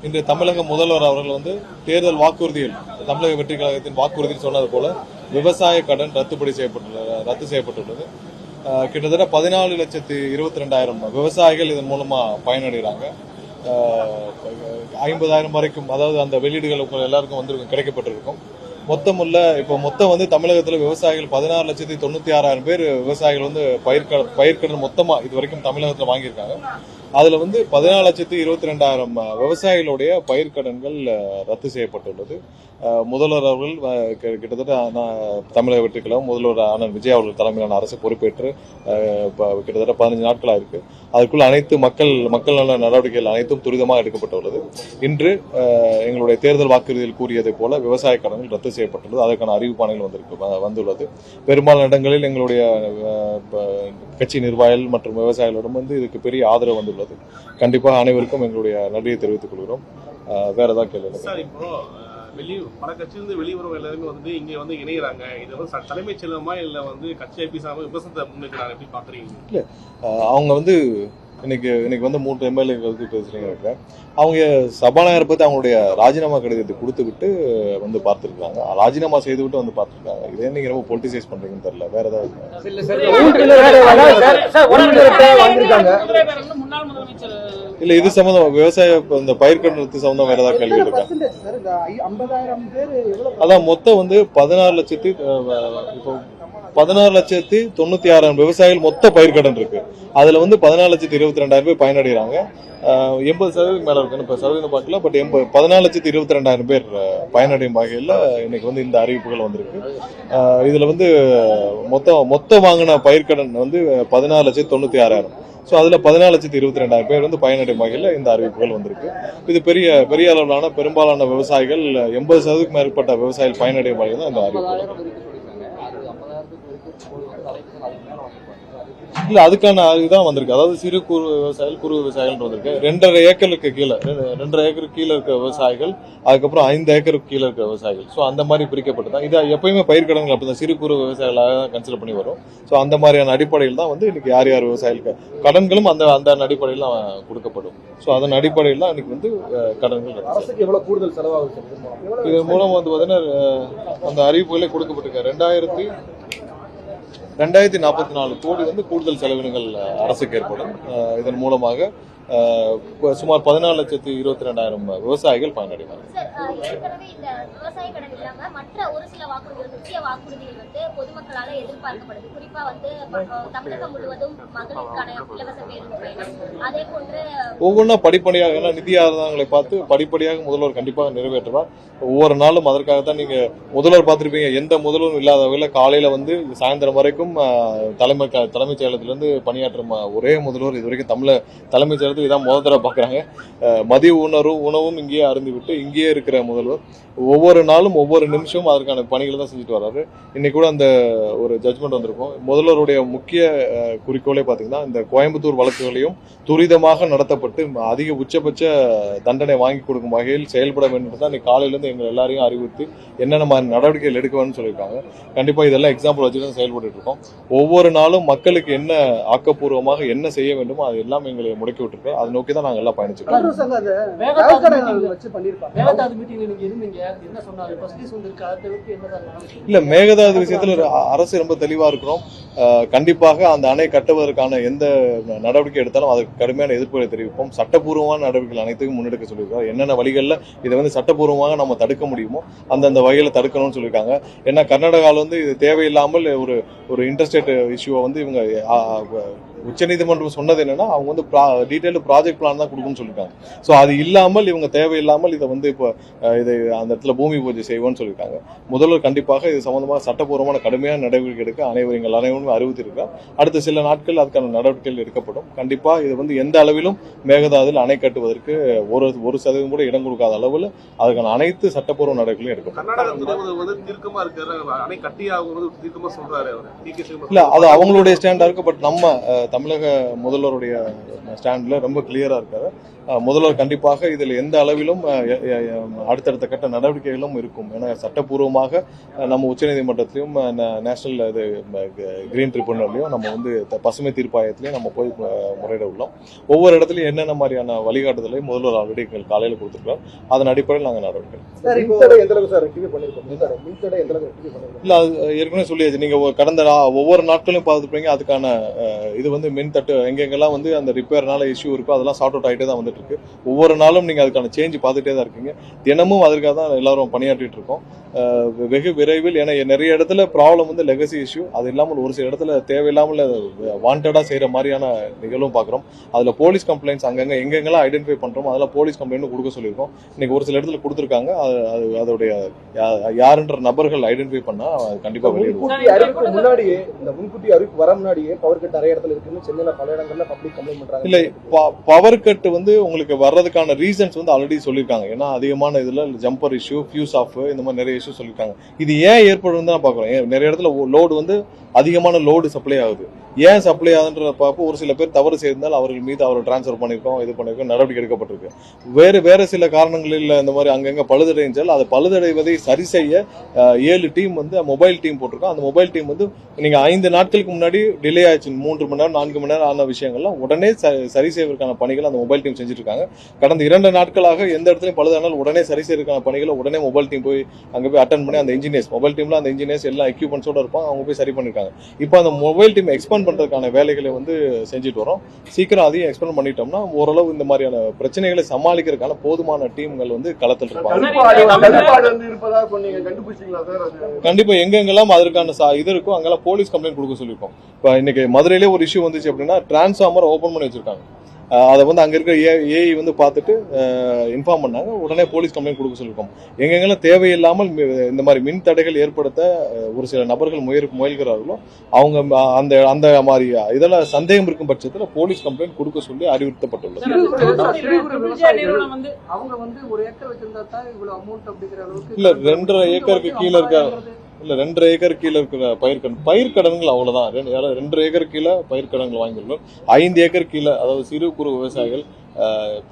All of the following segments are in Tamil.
இன்று தமிழக முதல்வர் அவர்கள் வந்து தேர்தல் வாக்குறுதியில் தமிழக வெற்றி கழகத்தின் வாக்குறுதியில் சொன்னது போல விவசாய கடன் ரத்து செய்யப்பட்டுள்ளது. கிட்டத்தட்ட 14,22,000 விவசாயிகள் இதன் மூலமா பயனடைகிறாங்க. 50,000 வரைக்கும், அதாவது அந்த வெளியீடுகள் எல்லாருக்கும் வந்து கிடைக்கப்பட்டிருக்கும். மொத்தம் வந்து தமிழகத்தில் விவசாயிகள் 16,96,000 பேர் விவசாயிகள் வந்து பயிர்க்கடன் மொத்தமா இது வரைக்கும் தமிழகத்தில் வாங்கியிருக்காங்க. அதுல வந்து 14,22,000 விவசாயிகளுடைய பயிர்க்கடன்கள் ரத்து செய்யப்பட்டுள்ளது. முதல்வர் அவர்கள் கிட்டத்தட்ட தமிழக வெற்றி கழகம் முதல்வர் அண்ணன் விஜய் அவர்கள் தலைமையிலான அரசு பொறுப்பேற்று கிட்டத்தட்ட 15 நாட்களாக இருக்கு. அதற்குள் அனைத்து மக்கள் நல நடவடிக்கைகள் அனைத்தும் துரிதமாக எடுக்கப்பட்டுள்ளது. இன்று எங்களுடைய தேர்தல் வாக்குறுதியில் கூறியதை போல விவசாய கடன்கள் ரத்து செய்யப்பட்டுள்ளது. அதற்கான அறிவிப்பாணைகள் வந்துள்ளது. பெரும்பாலான இடங்களில் எங்களுடைய கட்சி நிர்வாகிகள் மற்றும் விவசாயிகளிடம் வந்து இதுக்கு பெரிய ஆதரவு வந்துள்ளது. கண்டிப்பாக அனைவருக்கும் எங்களுடைய நன்றியை தெரிவித்துக் கொள்கிறோம். வேற ஏதாவது கேள்வி? சார், இப்போ பல கட்சியிலிருந்து வெளியுறவு எல்லாருமே வந்து இங்க வந்து இணைகிறாங்க. இது வந்து தலைமைச் செயலகமா இல்ல வந்து கட்சி ஆபீஸாம விமர்சனத்தை முன்வைக்கிறாங்க, எப்படி பாக்குறீங்க? இல்ல, அவங்க வந்து இன்னைக்கு வந்து 3 எம்எல்ஏ பேசுறீங்க. அவங்க சபாநாயகரை பத்தி அவங்களுடைய ராஜினாமா கடிதத்தை கொடுத்து விட்டு வந்து பார்த்திருக்காங்க. ராஜினாமா செய்து விட்டு வந்து பார்த்திருக்காங்க. இதே நீங்க ரொம்ப பொலிட்டிசைஸ் பண்றீங்கன்னு தெரியல. வேற ஏதாவது? இல்ல, இது சம்பந்தம் விவசாய இந்த பயிர்க்கடன் சம்பந்தம் வேற ஏதாவது கேள்வி இருக்கா? அதான் மொத்தம் வந்து 16,96,000 விவசாயிகள் மொத்த பயிர்க்கடன் இருக்கு. அதுல வந்து 14,22,000 பேர் பயனடைகிறாங்க. 80% மேல இருக்கு. இப்ப சதவீதம் பார்க்கல, பட் 14,22,000 பேர் பயனடையும் வகையில் இன்னைக்கு வந்து இந்த அறிவிப்புகள் வந்திருக்கு. இதுல வந்து மொத்த வாங்கின பயிர்க்கடன் வந்து 16,96,000. ஸோ அதில் 14,22,000 பேர் வந்து பயனடையும் வகையில் இந்த அறிவிப்புகள் வந்திருக்கு. இது பெரிய அளவிலான பெரும்பாலான விவசாயிகள் 80% மேற்பட்ட விவசாயிகள் பயனடையும் வகையில் தான் இந்த அறிவிப்பு. இல்ல, அதுக்கான இதுதான் வந்திருக்கு. அதாவது சிறு குறு விவசாயிகள் வந்திருக்கு. 2.5 ஏக்கருக்கு கீழே இருக்க விவசாயிகள், அதுக்கப்புறம் 5 ஏக்கருக்கு கீழே இருக்க விவசாயிகள். ஸோ அந்த மாதிரி பிரிக்கப்பட்டதான். இது எப்பயுமே பயிர்க்கடன்கள் அப்படிதான் சிறு குறு விவசாயிகளாக தான் கன்சிடர் பண்ணி வரும். ஸோ அந்த மாதிரியான அடிப்படையில் தான் வந்து இன்னைக்கு யார் விவசாயிகளுக்கு கடன்களும் அந்த அடிப்படையில் கொடுக்கப்படும். ஸோ அதன் அடிப்படையில் தான் இன்னைக்கு வந்து கடன்கள் அரசுக்கு எவ்வளவு கூடுதல் செலவாகும்? இதன் மூலம் வந்து பார்த்தீங்கன்னா அந்த அறிவிப்புகளே கொடுக்கப்பட்டிருக்க 2,044 கோடி வந்து கூடுதல் செலவினங்கள் அரசுக்கு ஏற்படும். இதன் மூலமாக சுமார் 14,22,000 விவசாயிகள் பயனடைவார்கள். ஏற்கனவே இந்த விவசாய கடன் இல்லாம மற்ற ஒரு சில முக்கிய வாக்குறுதிகள் வந்து பொதுமக்களால எதிர்பார்க்கப்படுது. குறிப்பா வந்து தமிழகம் முழுவதும் மகளிருக்கான இலவச பேருந்து பயணம், அதே போன்று ஒவ்வொன்றா படிப்படியாக நிதி ஆதாரங்களை பார்த்து படிப்படியாக முதல்வர் கண்டிப்பாக நிறைவேற்றுவார். ஒவ்வொரு நாளும் அதற்காகத்தான் நீங்க முதல்வர் பார்த்திருப்பீங்க. எந்த முதல்வரும் இல்லாத வகையில் காலையில வந்து சாயந்தரம் வரைக்கும் தலைமைச் செயலகத்திலிருந்து பணியாற்றும் ஒரே முதல்வர் இது வரைக்கும் தலைமைச் செயலகத்தில் இதான் முதல் தடவை பார்க்குறாங்க. மதிய உணவும் இங்கேயே அருந்து விட்டு இங்கேயே இருக்கிற முதல்வர் ஒவ்வொரு நாளும் ஒவ்வொரு நிமிஷமும் அதற்கான பணிகளை தான் செஞ்சுட்டு வர்றாரு. இன்னைக்கு கூட அந்த ஒரு ஜட்மெண்ட் வந்திருக்கும். முதல்வருடைய முக்கிய குறிக்கோளே பார்த்தீங்கன்னா இந்த கோயம்புத்தூர் வழக்குகளையும் துரிதமாக நடத்தப்பட்டு அதிக உச்சபட்ச தண்டனை வாங்கி கொடுக்கும் வகையில் செயல்பட வேண்டும் தான் இன்னைக்கு காலையிலேருந்து எங்கள் எல்லாரையும் அறிவுறுத்தி என்னென்ன மாதிரி நடவடிக்கைகள் எடுக்க வேணும்னு சொல்லியிருக்காங்க. கண்டிப்பாக இதெல்லாம் எக்ஸாம்பிள் வச்சு தான் செயல்பட்டு இருக்கோம். ஒவ்வொரு நாளும் மக்களுக்கு என்ன ஆக்கப்பூர்வமாக என்ன செய்ய வேண்டுமோ அது எல்லாம் எங்களை முடக்கி விட்டுருக்கோம். அதை நோக்கி தான் நாங்கள் எல்லாம் பயணிச்சிருக்கோம். இல்ல, மேகதாது விஷயத்துல அரசு ரொம்ப தெளிவா இருக்கிறோம். கண்டிப்பாக அந்த அணை கட்டுவதற்கான எந்த நடவடிக்கை எடுத்தாலும் அதற்கு கடுமையான எதிர்ப்புகளை தெரிவிப்போம். சட்டப்பூர்வமான நடவடிக்கைகள் அனைத்துக்கும் முன்னெடுக்க சொல்லியிருக்காங்க. என்னென்ன வழிகளில் இதை வந்து சட்டப்பூர்வமாக நம்ம தடுக்க முடியுமோ அந்தந்த வகையில தடுக்கணும்னு சொல்லியிருக்காங்க. ஏன்னா கர்நாடகாவில் வந்து இது தேவையில்லாமல் ஒரு இன்டர்ஸ்டேட் இஷ்யூவை வந்து இவங்க உச்சநீதிமன்றம் சொன்னது என்னன்னா அவங்க வந்து டீடைல்டு ப்ராஜெக்ட் பிளான் தான் கொடுக்கணும்னு சொல்லியிருக்காங்க. ஸோ அது இல்லாமல் இவங்க தேவையில்லாமல் இதை வந்து இப்போ இதை அந்த இடத்துல பூமி பூஜை செய்வோம்னு சொல்லியிருக்காங்க. முதல்வர் கண்டிப்பாக இது சம்பந்தமாக சட்டப்பூர்வமான கடுமையான நடவடிக்கை எடுக்க அனைவரும் அறிவித்திருக்காங்க. அடுத்த சில நாட்கள் அதுக்கான நடவடிக்கைகள் எடுக்கப்படும். கண்டிப்பாக இது வந்து எந்த அளவிலும் மேகதாதுவில் அணை கட்டுவதற்கு ஒரு சதவீதம் கூட இடம் கொடுக்காத அளவில் அதுக்கான அனைத்து சட்டப்பூர்வ நடவடிக்கைகளும் எடுக்கப்படும். இல்ல, அது அவங்களுடைய ஸ்டாண்டா இருக்கு. பட் நம்ம தமிழக முதல்வருடைய ஸ்டாண்ட்ல ரொம்ப கிளியரா இருக்காரு. முதல்வர் கண்டிப்பாக இதில் எந்த அளவிலும் அடுத்தடுத்த கட்ட நடவடிக்கைகளும் இருக்கும். ஏன்னா சட்டப்பூர்வமாக நம்ம உச்சநீதிமன்றத்திலையும் நேஷனல் இது கிரீன் ட்ரிபியூனல்லையும் நம்ம வந்து பசுமை தீர்ப்பாயத்திலையும் நம்ம போய் முறையிட உள்ளோம். ஒவ்வொரு இடத்துலையும் என்னென்ன மாதிரியான வழிகாட்டுதலை முதல்வர் ஆல்ரெடி எங்கள் காலையில் கொடுத்துருக்கார். அதன் அடிப்படையில் நாங்கள் நடவடிக்கை இல்லை, அது ஏற்கனவே சொல்லியாச்சு. நீங்கள் கடந்த ஒவ்வொரு நாட்களையும் பார்த்துருப்பீங்க. அதுக்கான இது வந்து மின் தட்டு எங்கெங்கெல்லாம் வந்து அந்த ரிப்பேர்னால இஷ்யூ இருக்கோ அதெல்லாம் சார்ட் அவுட் ஆகிட்டே தான் வந்துட்டு இருக்கு. ஒவ்வொரு நாளும் நீங்கள் அதுக்கான சேஞ்ச் பார்த்துட்டே தான் இருக்கீங்க. தினமும் அதற்காக தான் எல்லாரும் பணியாற்றிட்டு இருக்கோம். வெகு விரைவில், ஏன்னா நிறைய இடத்துல ப்ராப்ளம் வந்து லெகசி இஷ்யூ, அது இல்லாமல் ஒரு சில இடத்துல தேவையில்லாமல் வாண்டடாக செய்கிற மாதிரியான நிகழ்வும் பார்க்குறோம். அதில் போலீஸ் கம்ப்ளைண்ட்ஸ் அங்கங்கே எங்கெங்கெல்லாம் ஐடென்டிஃபை பண்ணுறோம் அதெல்லாம் போலீஸ் கம்ப்ளைண்ட் கொடுக்க சொல்லியிருக்கோம். இன்னைக்கு ஒரு சில இடத்துல கொடுத்துருக்காங்க. அதோடைய யாருன்ற நபர்கள் ஐடென்டிஃபை பண்ணால் கண்டிப்பாக வெளியிடுவோம். முன்னாடியே இந்த முன்கூட்டி அறிவிப்பு வர முன்னாடியே பவர் கட் நிறைய இடத்துல இருக்குன்னு சென்னையில பல இடங்கள்ல பப்ளிக் கம்ப்ளைண்ட் பண்றாங்க. இல்லை, பவர் கட் வந்து உங்களுக்கு வர்றதுக்கான ரீசன்ஸ் வந்து ஆல்ரெடி சொல்லியிருக்காங்க. ஏன்னா அதிகமான இதில் ஜம்பர் இஷ்யூ, ஃபியூஸ் ஆஃப், இந்த மாதிரி நிறைய இஷ்யூ சொல்லியிருக்காங்க. இது ஏன் ஏற்படும் தான் பார்க்குறோம். நிறைய இடத்துல லோடு வந்து அதிகமான லோடு சப்ளை ஆகுது. ஏன் சப்ளை ஆகுதுன்ற பார்ப்போம். ஒரு சில பேர் தவறு செய்தால் அவர்கள் மீது அவரை டிரான்ஸ்ஃபர் பண்ணியிருக்கோம், இது பண்ணியிருக்கோம், நடவடிக்கை எடுக்கப்பட்டிருக்கு. வேறு சில காரணங்களில் இந்த மாதிரி அங்கங்கே பழுதடைஞ்சால் அதை பழுதடைவதை சரி செய்ய 7 டீம் வந்து மொபைல் டீம் போட்டிருக்கோம். அந்த மொபைல் டீம் வந்து நீங்கள் 5 நாட்களுக்கு முன்னாடி டிலே ஆயிடுச்சு, 3 மணி நேரம் 4 மணி நேரம் ஆன விஷயங்கள்லாம் உடனே சரி செய்வதற்கான பணிகள் அந்த மொபைல் டீம் செஞ்சுட்டு இருக்காங்க. கடந்த 2 நாட்களாக எந்த இடத்துலையும் பழுதானாலும் உடனே சரி செய்வதற்கான பணிகளை உடனே மொபைல் டீம் போய் அங்கே போய் அட்டன் பண்ணி அந்த இன்ஜினியர்ஸ் மொபைல் டீம்ல அந்த இன்ஜினியர்ஸ் எல்லாம் எக்யூப்மெண்ட்ஸோட இருப்பாங்க, அவங்க போய் சரி பண்ணிருக்காங்க. இப்போ அந்த மொபைல் டீம் எக்ஸ்பேண்ட் பண்றதுக்கான வேலைகளை வந்து செஞ்சுட்டு வரோம். சீக்கிரம் அதையும் எக்ஸ்பேண்ட் பண்ணிட்டோம்னா ஓரளவு இந்த மாதிரியான பிரச்சனைகளை சமாளிக்கிறதுக்கான போதுமான டீம்கள் வந்து களத்தில் இருப்பாங்க. கண்டிப்பா எங்கெங்கெல்லாம் அதற்கான இது இருக்கும் அங்கெல்லாம் போலீஸ் கம்ப்ளைண்ட் கொடுக்க சொல்லியிருக்கோம். இப்போ இன்னைக்கு மதுரையிலே ஒரு இஷ்யூ வந்துச்சு அப்படின்னா டிரான்ஸ்ஃபார்மர் ஓபன் பண்ணி வச்சிருக்காங்க. அதை வந்து அங்கே இருக்கிற ஏஐ வந்து பார்த்துட்டு இன்ஃபார்ம் பண்ணாங்க. உடனே போலீஸ் கம்ப்ளைண்ட் கொடுக்க சொல்லியிருக்கோம். எங்கெங்கெல்லாம் தேவையில்லாமல் இந்த மாதிரி மின் தடைகள் ஏற்படுத்த ஒரு சில நபர்கள் முயல்கிறார்களோ அவங்க அந்த மாதிரி இதெல்லாம் சந்தேகம் இருக்கும் பட்சத்தில் போலீஸ் கம்ப்ளைண்ட் கொடுக்க சொல்லி அறிவுறுத்தப்பட்டுள்ளது. இல்லை, 2.5 ஏக்கருக்கு கீழே இருக்க 2.5 ஏக்கர் கீழே இருக்கிற பயிர்க்கடன்கள் அவ்வளவுதான். 2 ஏக்கர் கீழே பயிர்க்கடன்கள் வாங்கியிருக்கோம். 5 ஏக்கர் கீழே, அதாவது சிறு குறு விவசாயிகள்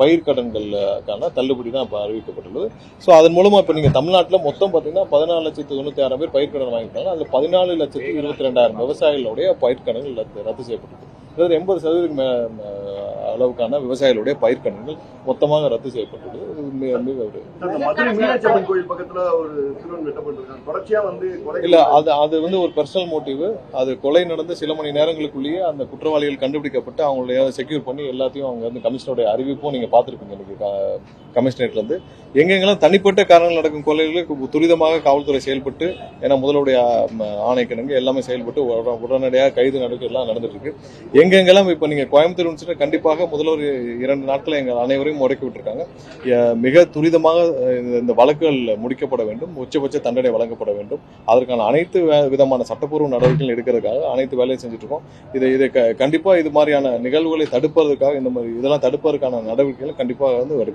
பயிர்க்கடன்களுக்கான தள்ளுபடி தான் இப்போ அறிவிக்கப்பட்டுள்ளது. ஸோ அதன் மூலமா இப்போ நீங்கள் தமிழ்நாட்டில் மொத்தம் பார்த்தீங்கன்னா 14,96,000 பேர் பயிர்க்கடன் வாங்கியிருக்காங்க. அதில் 14,22,000 விவசாயிகளுடைய பயிர்க்கடன்கள் ரத்து செய்யப்பட்டது. 80% அளவுக்கான விவசாயிகளுடைய பயிர்க்கடன்கள் மொத்தமாக ரத்து செய்யப்பட்டது. இல்ல, அது வந்து ஒரு பர்சனல் மோட்டிவ். அது கொலை நடந்து சில மணி நேரங்களுக்குள்ளேயே அந்த குற்றவாளிகள் கண்டுபிடிக்கப்பட்டு அவங்களுடைய செக்யூர் பண்ணி எல்லாத்தையும் அவங்க வந்து கமிஷனருடைய அறிவிப்பும் நீங்க பார்த்துருப்பீங்க. இன்னைக்கு கமிஷனரேட்ல இருந்து எங்கெங்கெல்லாம் தனிப்பட்ட காரணங்கள் நடக்கும் கொலைகளுக்கு துரிதமாக காவல்துறை செயல்பட்டு, ஏன்னா முதலுடைய ஆணைக்கிணங்க எல்லாமே செயல்பட்டு உடனடியாக கைது நடவடிக்கை எல்லாம் நடந்துட்டு இருக்கு. எங்கெங்கெல்லாம் இப்ப நீங்க கோயம்புத்தூர் யூனிவர்சிட்டி கண்டிப்பாக முதல்வர் 2 நாட்கள் எங்கள் அனைவரையும் முடக்கி விட்டுருக்காங்க. மிக துரிதமாக இந்த வழக்குகள் முடிக்கப்பட வேண்டும், உச்சபட்ச தண்டனை வழங்கப்பட வேண்டும். அதற்கான அனைத்து விதமான சட்டப்பூர்வ நடவடிக்கைகள் எடுக்கிறதுக்காக அனைத்து வேலையும் செஞ்சுட்டு இருக்கோம். இதை கண்டிப்பா இது மாதிரியான நிகழ்வுகளை தடுப்பதற்காக இந்த மாதிரி இதெல்லாம் தடுப்பதற்கான நடவடிக்கைகள் கண்டிப்பாக வந்து எடுக்கும்.